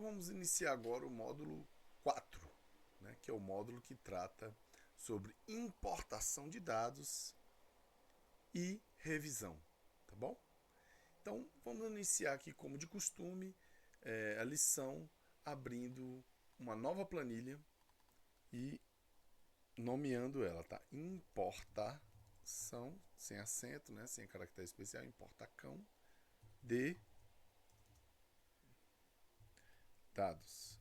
vamos iniciar agora o módulo 4, né, que é o módulo que trata sobre importação de dados e revisão, tá bom? Então, vamos iniciar aqui, como de costume, a lição abrindo uma nova planilha e nomeando ela, tá? Importação, sem acento, né? Sem caractere especial, importacão de dados.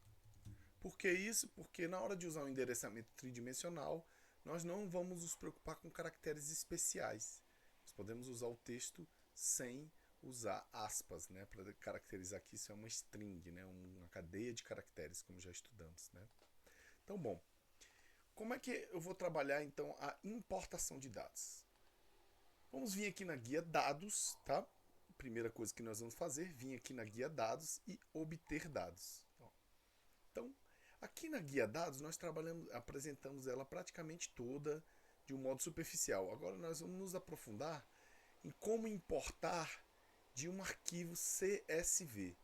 Por que isso? Porque na hora de usar o endereçamento tridimensional, nós não vamos nos preocupar com caracteres especiais. Nós podemos usar o texto sem usar aspas, né? Para caracterizar que isso é uma string, né? Uma cadeia de caracteres, como já estudamos, né? Então, bom, como é que eu vou trabalhar então a importação de dados? Vamos vir aqui na guia dados, tá? Primeira coisa que nós vamos fazer, vir aqui na guia dados e obter dados. Então, aqui na guia dados nós apresentamos ela praticamente toda de um modo superficial. Agora nós vamos nos aprofundar em como importar de um arquivo CSV.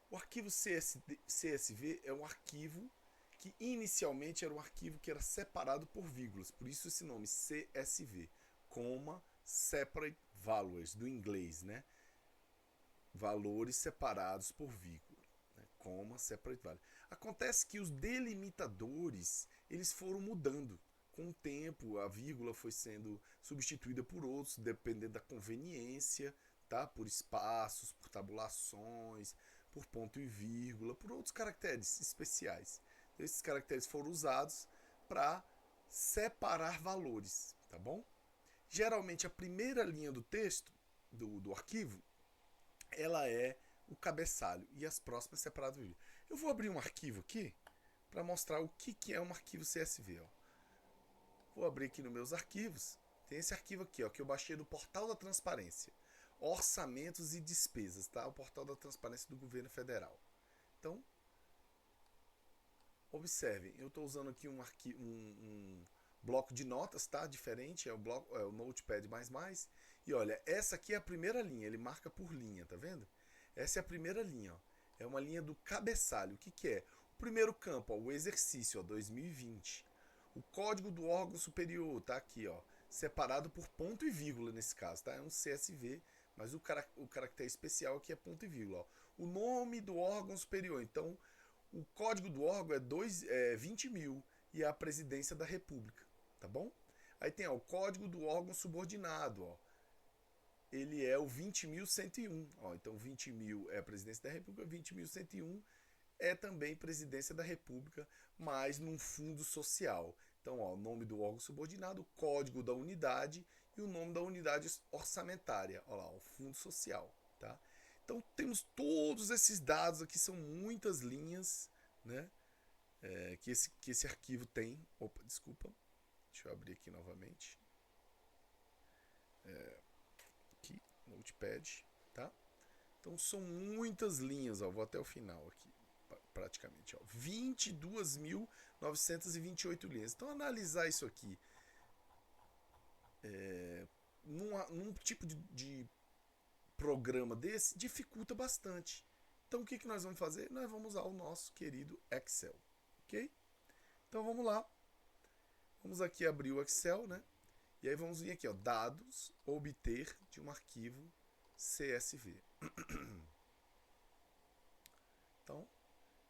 O arquivo CSV é um arquivo que inicialmente era um arquivo que era separado por vírgulas, por isso esse nome CSV, Separate Values, do inglês, né? Valores separados por vírgula, né? Separate Value. Acontece que os delimitadores eles foram mudando com o tempo, a vírgula foi sendo substituída por outros, dependendo da conveniência, tá? Por espaços, por tabulações, por ponto e vírgula, por outros caracteres especiais. Então, esses caracteres foram usados para separar valores, tá bom? Geralmente a primeira linha do texto do arquivo ela é o cabeçalho e as próximas separadas do vídeo. Eu vou abrir um arquivo aqui para mostrar o que é um arquivo CSV. Ó. Vou abrir aqui nos meus arquivos. Tem esse arquivo aqui, ó, que eu baixei do Portal da Transparência. Orçamentos e despesas, tá? O Portal da Transparência do Governo Federal. Então, observem, eu estou usando aqui um bloco de notas, tá? Diferente, é o Notepad++. E olha, essa aqui é a primeira linha, ele marca por linha, tá vendo? Essa é a primeira linha, ó. É uma linha do cabeçalho. O que é? O primeiro campo, ó, o exercício, ó, 2020. O código do órgão superior, tá aqui, ó, separado por ponto e vírgula nesse caso, tá? É um CSV, mas o caractere especial aqui é ponto e vírgula, ó. O nome do órgão superior, então o código do órgão é 20 mil e é a presidência da república, tá bom? Aí tem ó, o código do órgão subordinado, ó. Ele é o 20.101. Ó, então 20 mil é a presidência da república, 20.101 é também presidência da república, mas num fundo social. Então, ó, o nome do órgão subordinado, o código da unidade e o nome da unidade orçamentária. Ó lá, o fundo social, tá? Então temos todos esses dados aqui, são muitas linhas, né? Que esse arquivo tem. Opa, desculpa. Deixa eu abrir aqui novamente. Aqui, Notepad, tá? Então são muitas linhas, ó. Vou até o final aqui, praticamente, ó. 22.928 linhas. Então analisar isso aqui num tipo de programa desse dificulta bastante. Então o que nós vamos fazer? Nós vamos usar o nosso querido Excel, ok? Então vamos lá. Vamos aqui abrir o Excel, né? E aí vamos vir aqui, ó, dados, obter de um arquivo CSV. Então,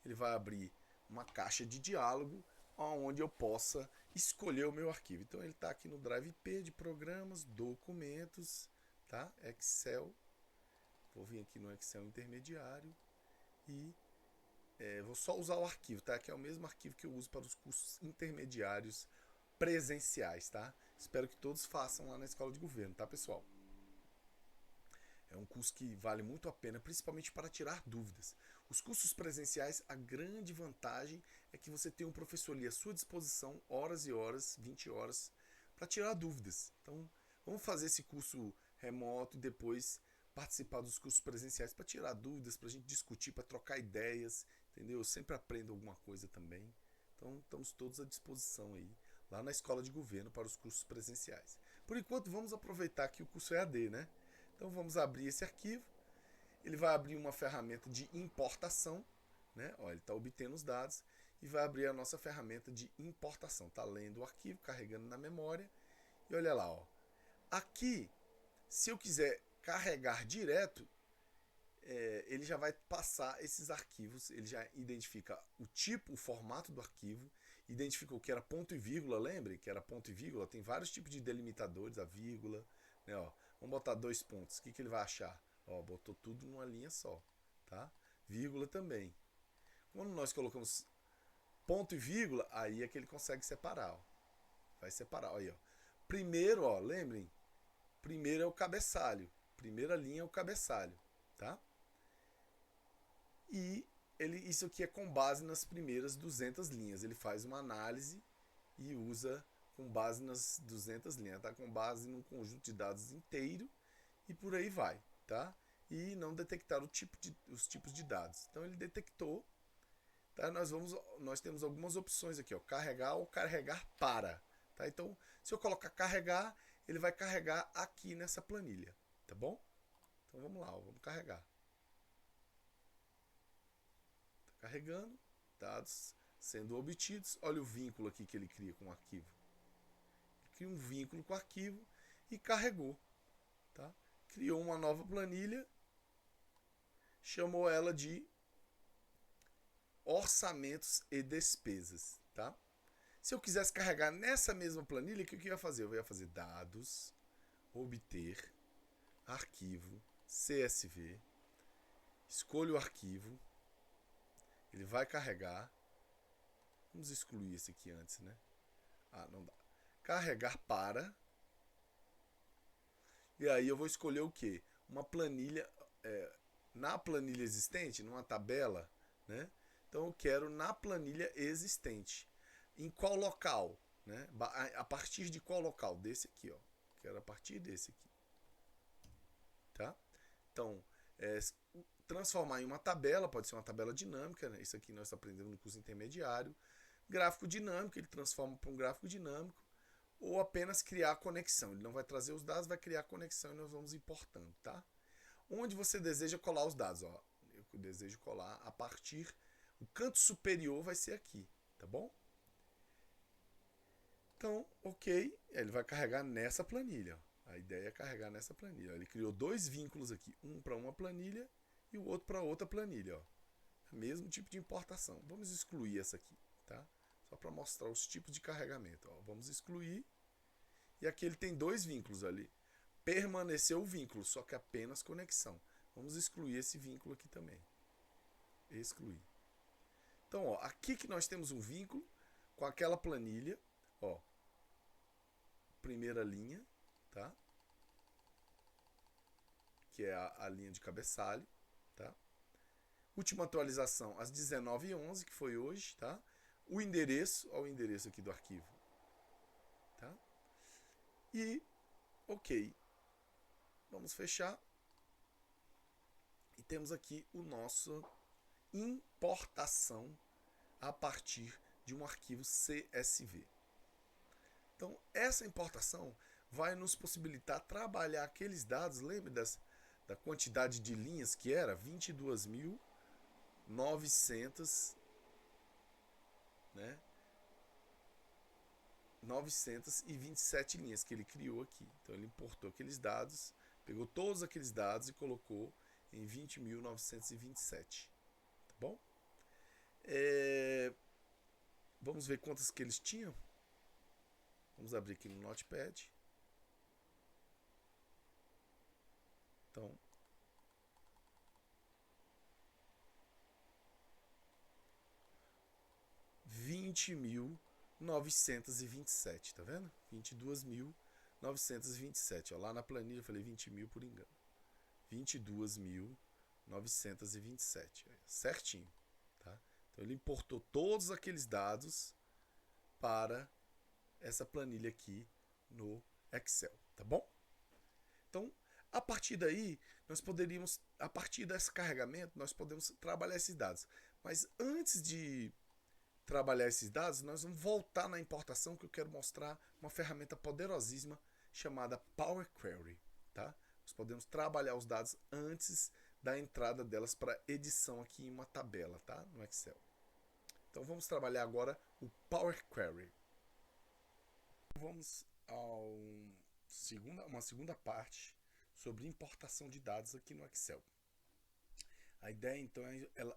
ele vai abrir uma caixa de diálogo onde eu possa escolher o meu arquivo. Então ele está aqui no Drive P de programas, documentos, tá? Excel. Vou vir aqui no Excel intermediário e vou só usar o arquivo, tá? Que é o mesmo arquivo que eu uso para os cursos intermediários presenciais, tá? Espero que todos façam lá na Escola de Governo, tá, pessoal? É um curso que vale muito a pena, principalmente para tirar dúvidas. Os cursos presenciais, a grande vantagem é que você tem um professor ali à sua disposição, horas e horas, 20 horas, para tirar dúvidas. Então, vamos fazer esse curso remoto e depois participar dos cursos presenciais para tirar dúvidas, para a gente discutir, para trocar ideias, entendeu? Eu sempre aprendo alguma coisa também. Então, estamos todos à disposição aí, lá na Escola de Governo, para os cursos presenciais. Por enquanto, vamos aproveitar que o curso é AD, né? Então, vamos abrir esse arquivo. Ele vai abrir uma ferramenta de importação, né? Ó, ele está obtendo os dados e vai abrir a nossa ferramenta de importação. Está lendo o arquivo, carregando na memória. E olha lá, ó. Aqui, se eu quiser carregar direto, ele já vai passar esses arquivos, ele já identifica o tipo, o formato do arquivo, identifica o que era ponto e vírgula, lembre que era ponto e vírgula, tem vários tipos de delimitadores, a vírgula, né, ó. Vamos botar 2 pontos, o que ele vai achar? Ó, botou tudo numa linha só, tá? Vírgula também. Quando nós colocamos ponto e vírgula, aí é que ele consegue separar, ó. Vai separar, ó, aí, ó. Primeiro, ó, lembrem, primeiro é o cabeçalho, primeira linha é o cabeçalho, tá? E isso aqui é com base nas primeiras 200 linhas. Ele faz uma análise e usa com base nas 200 linhas, tá? Com base num conjunto de dados inteiro e por aí vai, tá? E não detectar os tipos de dados. Então ele detectou, tá? Nós temos algumas opções aqui, ó, carregar ou carregar para, tá? Então, se eu colocar carregar, ele vai carregar aqui nessa planilha, tá bom? Então vamos lá, ó, vamos carregar. Carregando, dados sendo obtidos. Olha o vínculo aqui que ele cria com o arquivo. Ele cria um vínculo com o arquivo e carregou. Tá? Criou uma nova planilha, chamou ela de orçamentos e despesas. Tá? Se eu quisesse carregar nessa mesma planilha, o que eu ia fazer? Eu ia fazer dados, obter, arquivo, CSV, escolho o arquivo, ele vai carregar. Vamos excluir esse aqui antes, né? Ah, não dá. Carregar para. E aí eu vou escolher o quê? Uma planilha. Na planilha existente, numa tabela, né? Então eu quero na planilha existente. Em qual local? Né? A partir de qual local? Desse aqui, ó. Quero a partir desse aqui. Tá? Então, transformar em uma tabela, pode ser uma tabela dinâmica, né? Isso aqui nós aprendemos no curso intermediário. Gráfico dinâmico, ele transforma para um gráfico dinâmico, ou apenas criar a conexão. Ele não vai trazer os dados, vai criar a conexão e nós vamos importando, tá? Onde você deseja colar os dados, ó. Eu desejo colar a partir, o canto superior vai ser aqui, tá bom? Então, ok, ele vai carregar nessa planilha, ó. A ideia é carregar nessa planilha. Ele criou 2 vínculos aqui, um para uma planilha e o outro para outra planilha, ó. Mesmo tipo de importação. Vamos excluir essa aqui, tá? Só para mostrar os tipos de carregamento. Ó. Vamos excluir. E aqui ele tem 2 vínculos ali. Permaneceu o vínculo, só que apenas conexão. Vamos excluir esse vínculo aqui também. Excluir. Então, ó, aqui que nós temos um vínculo com aquela planilha. Ó, primeira linha, tá? Que é a linha de cabeçalho, tá? Última atualização às 19h11, que foi hoje, tá? O endereço, olha o endereço aqui do arquivo, tá? E, ok, vamos fechar. E temos aqui o nosso importação a partir de um arquivo CSV. Então, essa importação vai nos possibilitar trabalhar aqueles dados, lembre da quantidade de linhas que era 22.900, né? 927 linhas que ele criou aqui. Então ele importou aqueles dados, pegou todos aqueles dados e colocou em 20.927. Tá bom? Vamos ver quantas que eles tinham. Vamos abrir aqui no Notepad. Então, (20.927), tá vendo? 22.927. Lá na planilha eu falei 20 mil por engano. 22.927. Certinho. Tá? Então ele importou todos aqueles dados para essa planilha aqui no Excel. Tá bom? Então, a partir daí, nós poderíamos, a partir desse carregamento, nós podemos trabalhar esses dados. Mas antes de trabalhar esses dados, nós vamos voltar na importação, que eu quero mostrar uma ferramenta poderosíssima chamada Power Query. Tá? Nós podemos trabalhar os dados antes da entrada delas para edição aqui em uma tabela, tá? No Excel. Então vamos trabalhar agora o Power Query. Vamos a uma segunda parte sobre importação de dados aqui no Excel. A ideia então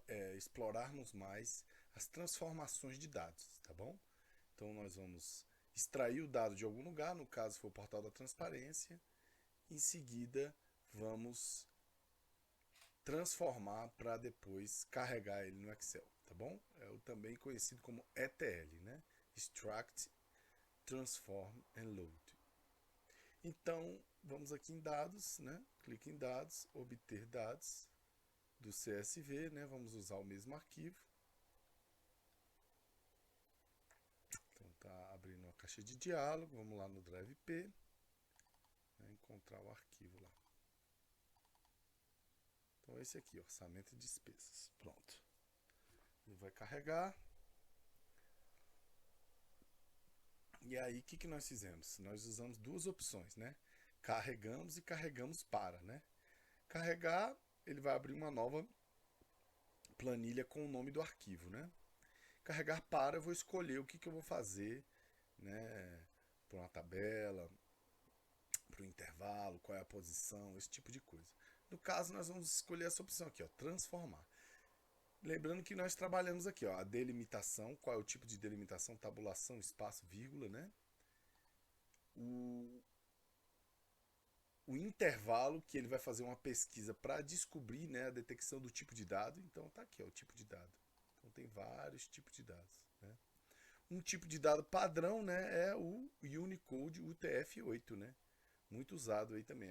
é explorarmos mais as transformações de dados, tá bom? Então nós vamos extrair o dado de algum lugar, no caso foi o portal da transparência. Em seguida vamos transformar para depois carregar ele no Excel, tá bom? É o também conhecido como ETL, né? Extract, Transform and Load. Então, vamos aqui em dados, né? Clique em dados, obter dados do CSV, né? Vamos usar o mesmo arquivo. Então, tá abrindo uma caixa de diálogo, vamos lá no Drive P, né? Encontrar o arquivo lá. Então, esse aqui, orçamento e despesas. Pronto. Ele vai carregar. E aí, o que nós fizemos? Nós usamos duas opções, né? Carregamos e carregamos para, né? Carregar, ele vai abrir uma nova planilha com o nome do arquivo, né? Carregar para, eu vou escolher o que eu vou fazer, né? Para uma tabela, para o intervalo, qual é a posição, esse tipo de coisa. No caso, nós vamos escolher essa opção aqui, ó, transformar. Lembrando que nós trabalhamos aqui, ó, a delimitação, qual é o tipo de delimitação, tabulação, espaço, vírgula, né? O intervalo, que ele vai fazer uma pesquisa para descobrir, né, a detecção do tipo de dado. Então tá aqui, ó, o tipo de dado. Então tem vários tipos de dados, né? Um tipo de dado padrão, né, é o Unicode UTF-8, né? Muito usado aí também.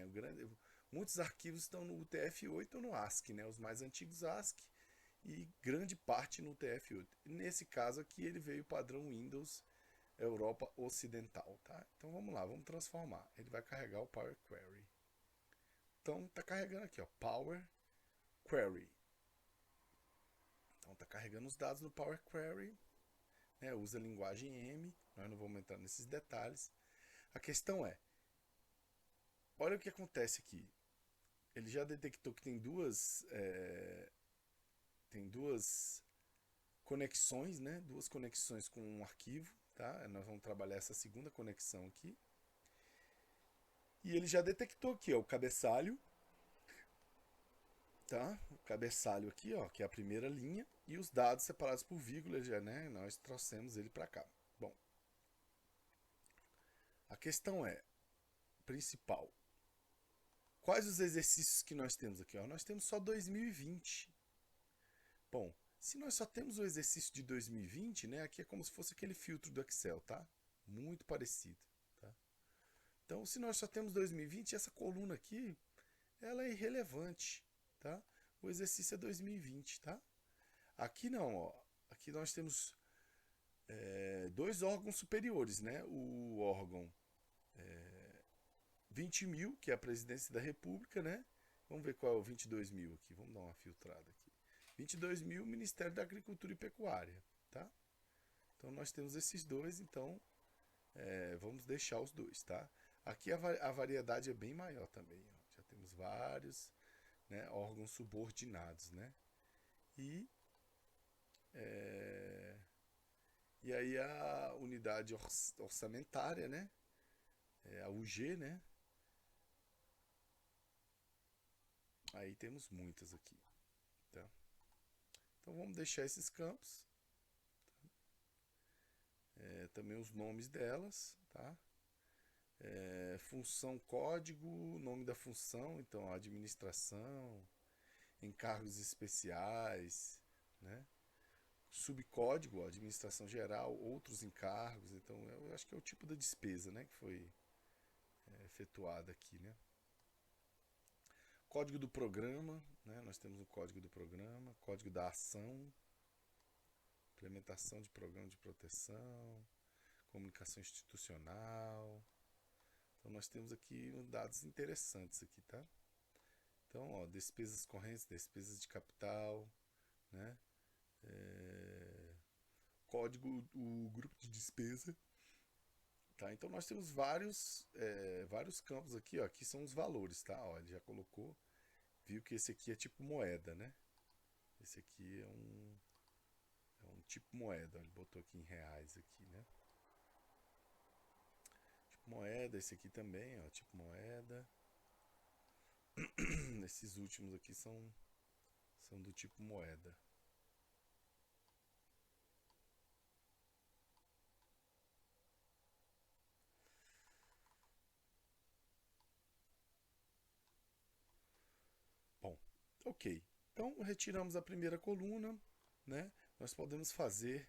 Muitos arquivos estão no UTF-8 ou no ASCII, né? Os mais antigos ASCII e grande parte no UTF-8. Nesse caso aqui ele veio padrão Windows Europa Ocidental, tá? Então vamos lá, vamos transformar. Ele vai carregar o Power Query. Então tá carregando aqui, ó, Power Query. Então tá carregando os dados no Power Query, né? Usa a linguagem M, nós não vamos entrar nesses detalhes. A questão é, olha o que acontece aqui. Ele já detectou que tem duas conexões, né? Duas conexões com um arquivo, tá? Nós vamos trabalhar essa segunda conexão aqui. E ele já detectou aqui, ó, o cabeçalho, tá? O cabeçalho aqui, ó, que é a primeira linha, e os dados separados por vírgula, já, né? Nós trouxemos ele para cá. Bom, a questão é principal. Quais os exercícios que nós temos aqui? Ó? Nós temos só 2020. Bom, se nós só temos o exercício de 2020, né? Aqui é como se fosse aquele filtro do Excel, tá? Muito parecido, tá? Então, se nós só temos 2020, essa coluna aqui, ela é irrelevante, tá? O exercício é 2020, tá? Aqui não, ó. Aqui nós temos dois órgãos superiores, né? O órgão 20 mil, que é a presidência da República, né? Vamos ver qual é o 22 mil aqui. Vamos dar uma filtrada aqui. 22 mil, Ministério da Agricultura e Pecuária, tá? Então nós temos esses dois, então vamos deixar os dois, tá? Aqui a variedade é bem maior também, ó. Já temos vários, né, órgãos subordinados, né? E aí a unidade orçamentária, né? A UG, né? Aí temos muitas aqui, tá? Então vamos deixar esses campos. Também os nomes delas, tá? Função código, nome da função, então administração, encargos especiais, né? Subcódigo, administração geral, outros encargos, então eu acho que é o tipo da despesa, né, que foi efetuada aqui, né? Código do programa, né? Nós temos o código do programa, código da ação, implementação de programa de proteção, comunicação institucional. Então nós temos aqui dados interessantes aqui, tá? Então, ó, despesas correntes, despesas de capital, né? Código, o grupo de despesa, tá? Então nós temos vários campos aqui, ó, aqui são os valores, tá? Ó, ele já colocou viu que esse aqui é tipo moeda, né? Esse aqui é um tipo moeda. Ele botou aqui em reais aqui, né? Tipo moeda, esse aqui também, ó, tipo moeda. Esses últimos aqui são do tipo moeda. Bom, ok. Então retiramos a primeira coluna, né? Nós podemos fazer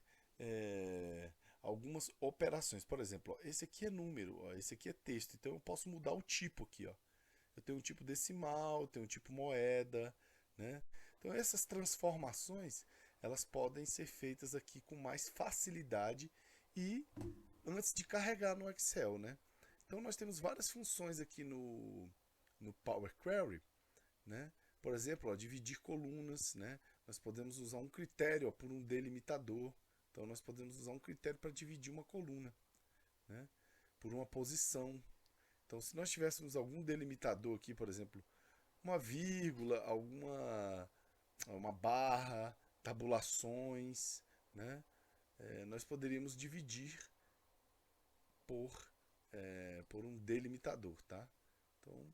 algumas operações. Por exemplo, ó, esse aqui é número, ó, esse aqui é texto. Então eu posso mudar o tipo aqui, ó. Eu tenho um tipo decimal, eu tenho um tipo moeda, né? Então essas transformações elas podem ser feitas aqui com mais facilidade e antes de carregar no Excel, né? Então nós temos várias funções aqui no Power Query, né? Por exemplo, ó, dividir colunas, né? Nós podemos usar um critério ó, por um delimitador. Então nós podemos usar um critério para dividir uma coluna, né? Por uma posição. Então se nós tivéssemos algum delimitador aqui, por exemplo, uma vírgula, uma barra, tabulações, né? Nós poderíamos dividir por, por um delimitador, tá? Então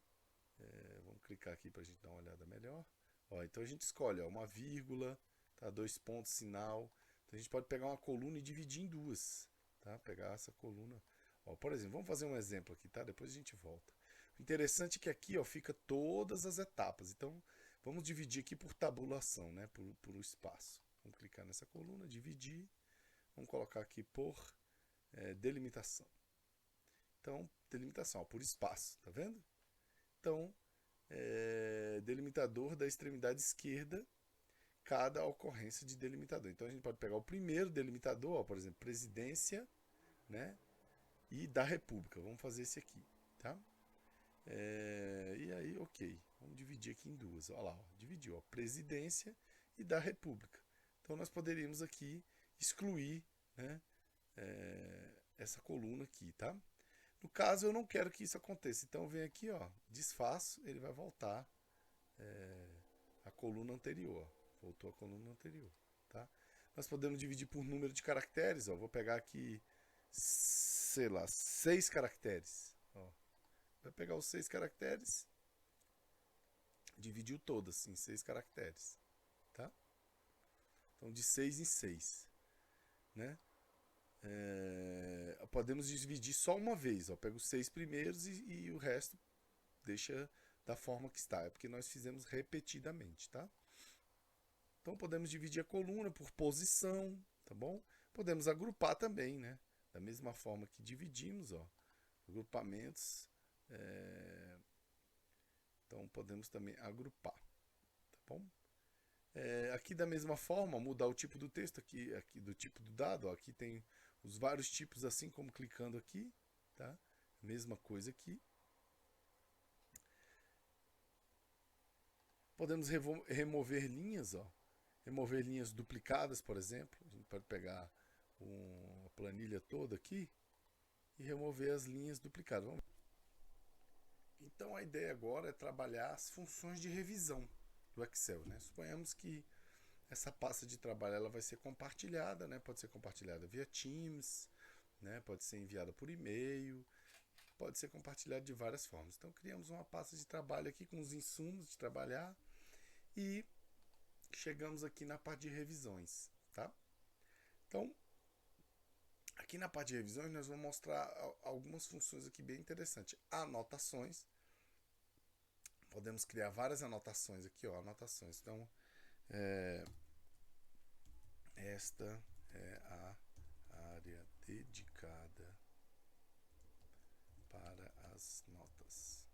vamos clicar aqui para a gente dar uma olhada melhor. Ó, então a gente escolhe ó, uma vírgula, tá? 2 pontos, sinal. Então a gente pode pegar uma coluna e dividir em duas. Tá? Pegar essa coluna. Ó, por exemplo, vamos fazer um exemplo aqui, tá? Depois a gente volta. O interessante é que aqui ó, fica todas as etapas. Então vamos dividir aqui por tabulação, né? Por espaço. Vamos clicar nessa coluna, dividir. Vamos colocar aqui por delimitação. Então, delimitação ó, por espaço, tá vendo? Então, delimitador da extremidade esquerda cada ocorrência de delimitador. Então a gente pode pegar o primeiro delimitador, ó, por exemplo, presidência, né, e da república. Vamos fazer esse aqui, tá? E aí, ok. Vamos dividir aqui em duas. Olha lá, ó, dividiu, ó, presidência e da república. Então nós poderíamos aqui excluir, né, essa coluna aqui, tá? No caso, eu não quero que isso aconteça. Então eu venho aqui, ó, desfaço, ele vai voltar a coluna anterior. Voltou a coluna anterior, tá? Nós podemos dividir por número de caracteres, ó. Vou pegar aqui, sei lá, 6 caracteres. Ó. Vai pegar os 6 caracteres, dividiu todas em 6 caracteres, tá? Então de 6 em 6, né? Podemos dividir só uma vez, ó. Pega os 6 primeiros e o resto deixa da forma que está. É porque nós fizemos repetidamente, tá? Então podemos dividir a coluna por posição, tá bom? Podemos agrupar também, né? Da mesma forma que dividimos, ó, agrupamentos. Então podemos também agrupar, tá bom? Aqui da mesma forma, mudar o tipo do texto, aqui do tipo do dado, ó, aqui tem os vários tipos, assim como clicando aqui, tá? Mesma coisa aqui. Podemos remover linhas, ó. Remover linhas duplicadas, por exemplo. A gente pode pegar uma planilha toda aqui e remover as linhas duplicadas. Então a ideia agora é trabalhar as funções de revisão do Excel, né? Suponhamos que essa pasta de trabalho ela vai ser compartilhada, né? Pode ser compartilhada via Teams, né? Pode ser enviada por e-mail, pode ser compartilhada de várias formas. Então criamos uma pasta de trabalho aqui com os insumos de trabalhar e chegamos aqui na parte de revisões, tá? Então, aqui na parte de revisões nós vamos mostrar algumas funções aqui bem interessantes. Anotações. Podemos criar várias anotações aqui, ó, anotações. Então, esta é a área dedicada para as notas.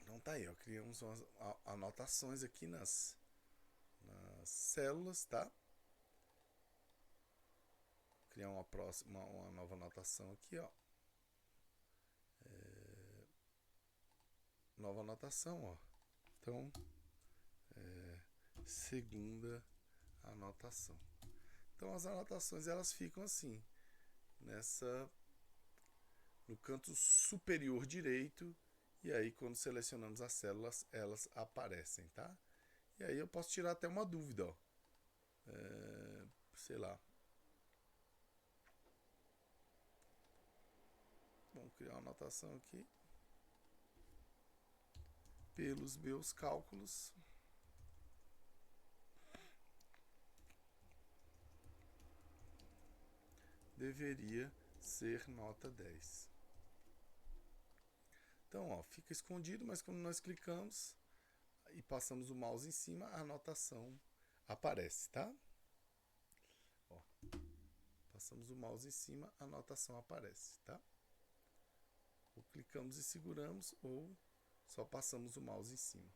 Então tá aí, ó, criamos umas anotações aqui nas células, tá? Criar uma nova anotação aqui, ó. Nova anotação, ó. Então, segunda anotação. Então as anotações elas ficam assim, no canto superior direito E aí, quando selecionamos as células, elas aparecem, tá? E aí eu posso tirar até uma dúvida, ó. Sei lá. Vamos criar uma anotação aqui. Pelos meus cálculos, deveria ser nota 10. Então, ó, fica escondido, mas quando nós clicamos e passamos o mouse em cima, a anotação aparece, tá? Ó, passamos o mouse em cima, a anotação aparece, tá? Ou clicamos e seguramos, ou só passamos o mouse em cima.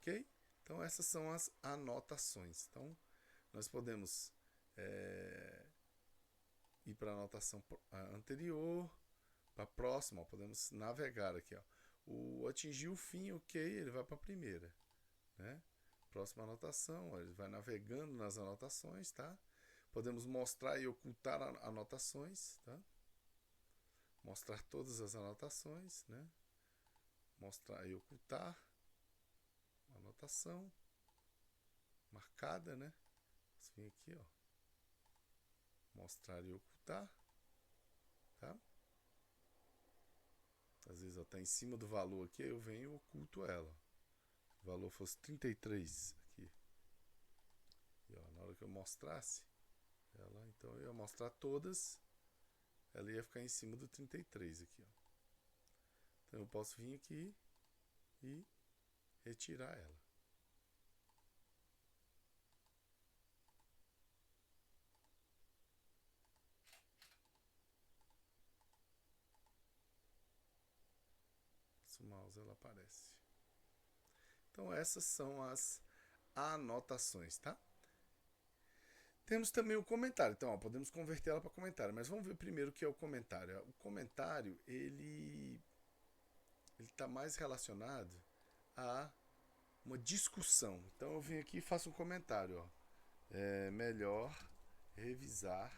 Ok? Então, essas são as anotações. Então, nós podemos ir para a anotação anterior, para a próxima, ó, podemos navegar aqui. Ó. O atingir o fim, ok, ele vai para a primeira. Né? Próxima anotação, ó, ele vai navegando nas anotações, tá? Podemos mostrar e ocultar anotações, tá? Mostrar todas as anotações, né? Mostrar e ocultar anotação marcada, né? Vamos vir aqui, ó. Mostrar e ocultar, tá? Às vezes está em cima do valor aqui, eu venho e oculto ela. Se o valor fosse 33 aqui. E, ó, na hora que eu mostrasse ela, então eu ia mostrar todas, ela ia ficar em cima do 33 aqui, ó. Então eu posso vir aqui e retirar ela. O mouse ela aparece. Então essas são as anotações, tá? Temos também o comentário. Então, ó, podemos converter ela para comentário, mas vamos ver primeiro o que é o comentário. O comentário, ele está mais relacionado a uma discussão. Então eu venho aqui e faço um comentário, ó. É melhor revisar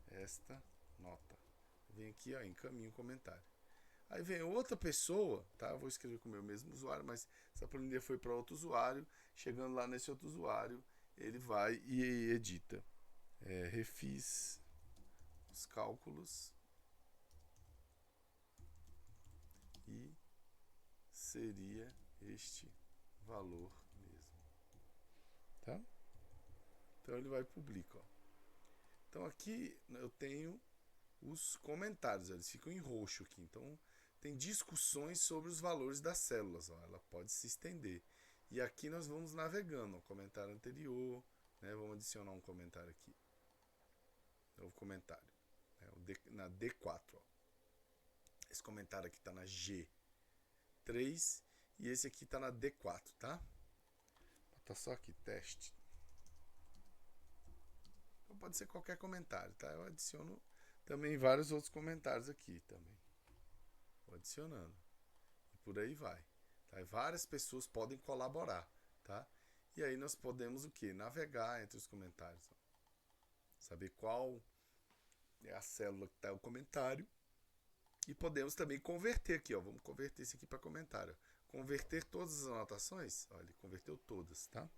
esta nota. Eu venho aqui, ó, encaminho o comentário. Aí vem outra pessoa, tá? Eu vou escrever com o meu mesmo usuário, mas essa planilha foi para outro usuário. Chegando lá nesse outro usuário, ele vai e edita. Refiz os cálculos e seria este valor mesmo, tá? Então ele vai e publica, ó. Então aqui eu tenho os comentários, eles ficam em roxo aqui. Então tem discussões sobre os valores das células, ó. Ela pode se estender. E aqui nós vamos navegando, ó, comentário anterior, né? Vamos adicionar um comentário aqui. Novo comentário, né? Na D4, ó. Esse comentário aqui está na G3 e esse aqui está na D4, tá? Tá só aqui, teste. Então pode ser qualquer comentário, tá? Eu adiciono também vários outros comentários aqui também. Vou adicionando. E por aí vai. Tá? E várias pessoas podem colaborar, tá? E aí nós podemos o quê? Navegar entre os comentários. Ó. Saber qual é a célula que está o comentário. E podemos também converter aqui, ó. Vamos converter isso aqui para comentário. Converter todas as anotações. Olha, ele converteu todas, tá?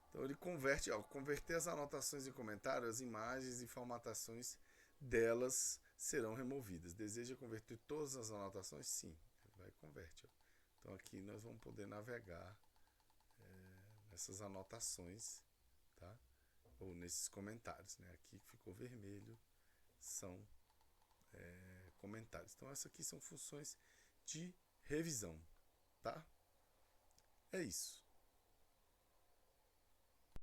Então ele converte, ó, converter as anotações em comentário, as imagens e formatações delas serão removidas. Deseja converter todas as anotações? Sim, ele vai e converte. Ó. Então aqui nós vamos poder navegar nessas anotações, tá? Ou nesses comentários, né? Aqui ficou vermelho, são comentários. Então essas aqui são funções de revisão, tá? É isso.